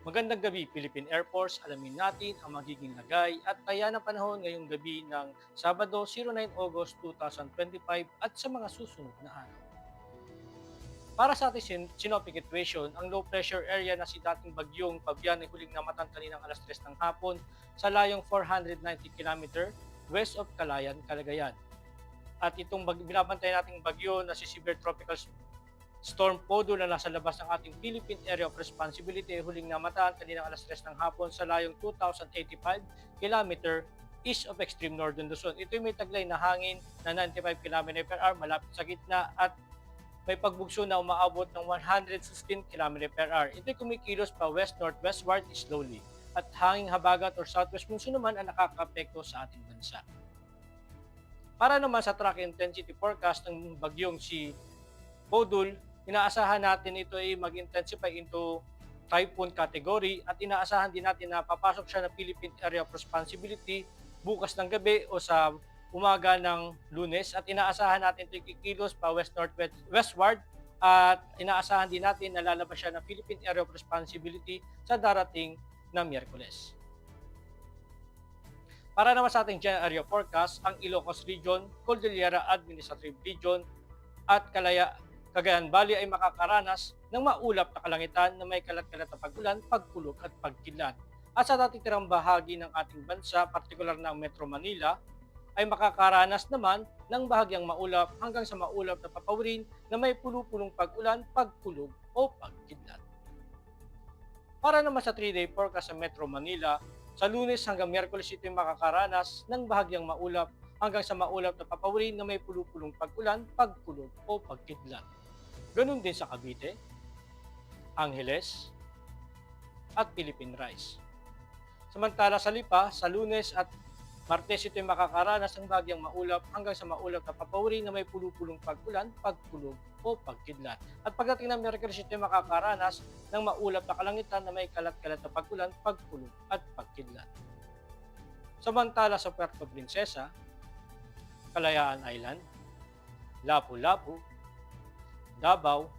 Magandang gabi, Philippine Air Force. Alamin natin ang magiging lagay at taya ng panahon ngayong gabi ng Sabado, 09 August 2025 at sa mga susunod na araw. Para sa ating synoptic situation, ang low pressure area na si dating bagyong Fabian ay huling namatan kaninang alas 3 ng hapon sa layong 490 km west of Calayan, Calagayan. At itong binabantay nating bagyo na si Severe Tropical Storm Podo na nasa labas ng ating Philippine Area of Responsibility ay huling namataan kaninang alas 3 ng hapon sa layong 2,085 km east of extreme northern Luzon. Ito may taglay na hangin na 95 km per hour malapit sa gitna at may pagbugso na umaabot ng 116 km per hour. Ito'y kumikilos pa west-northwestward slowly at hanging habagat or southwest monsoon naman ang nakaka-apekto sa ating bansa. Para naman sa track intensity forecast ng bagyong si Podul, inaasahan natin ito ay mag-intensify into typhoon category at inaasahan din natin na papasok siya na Philippine Area of Responsibility bukas ng gabi o sa umaga ng Lunes at inaasahan natin ito kikilos pa westward at inaasahan din natin na lalabas siya ng Philippine Area of Responsibility sa darating na Miyerkules. Para naman sa ating general area forecast, ang Ilocos Region, Cordillera Administrative Region at Cagayan Valley ay makakaranas ng maulap na kalangitan na may kalat-kalat na pag-ulan, pagkulog at pagkidlat. At sa natitirang bahagi ng ating bansa, partikular na ang Metro Manila, ay makakaranas naman ng bahagyang maulap hanggang sa maulap na papawirin na may pulo-pulong pag-ulan, pagkulog o pagkidlat. Para naman sa 3-day forecast sa Metro Manila, sa Lunes hanggang Miyerkules ito ay makakaranas ng bahagyang maulap hanggang sa maulap na papawirin na may pulo-pulong pag-ulan, pagkulog o pagkidlat. Ganun din sa Cavite, Angeles, at Philippine Rice. Samantala sa Lipa, sa Lunes at Martes ito ay makakaranas ng bahagyang maulap hanggang sa maulap na papawirin na may pulo-pulong pag-ulan, pagkulog o pagkidlat. At pagdating ng Miyerkules ito ay makakaranas ng maulap na kalangitan na may kalat-kalat na pag-ulan, pagkulog at pagkidlat. Samantala sa Puerto Princesa, Kalayaan Island, Lapu-Lapu, Davao,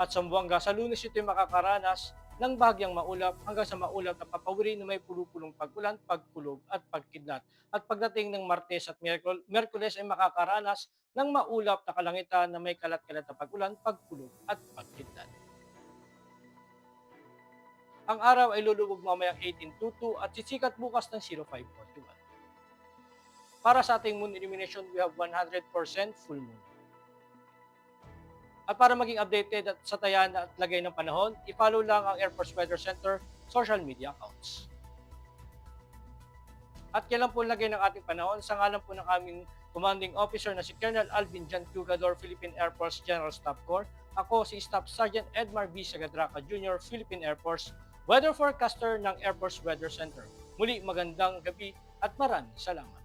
at Zamboanga sa Lunes ito ay makakaranas ng bahagyang maulap hanggang sa maulap na papawirin na may pulo-pulong pag-ulan, pagkulog at pagkidlat. At pagdating ng Martes at Miyerkules ay makakaranas ng maulap na kalangitan na may kalat-kalat na pag-ulan, pagkulog at pagkidlat. Ang araw ay lulubog mamayang 18:22 at sisikat bukas ng 05:41. Para sa ating moon illumination, we have 100% full moon. At para maging updated at sa taya at lagay ng panahon, i-follow lang ang Air Force Weather Center social media accounts. At kailan po lagay ng ating panahon, sa ngalan po ng aming commanding officer na si Colonel Alvin Jan Cugador, Philippine Air Force General Staff Corps. Ako si Staff Sergeant Edmar B. Sagadraca Jr., Philippine Air Force, Weather Forecaster ng Air Force Weather Center. Muli magandang gabi at maraming salamat.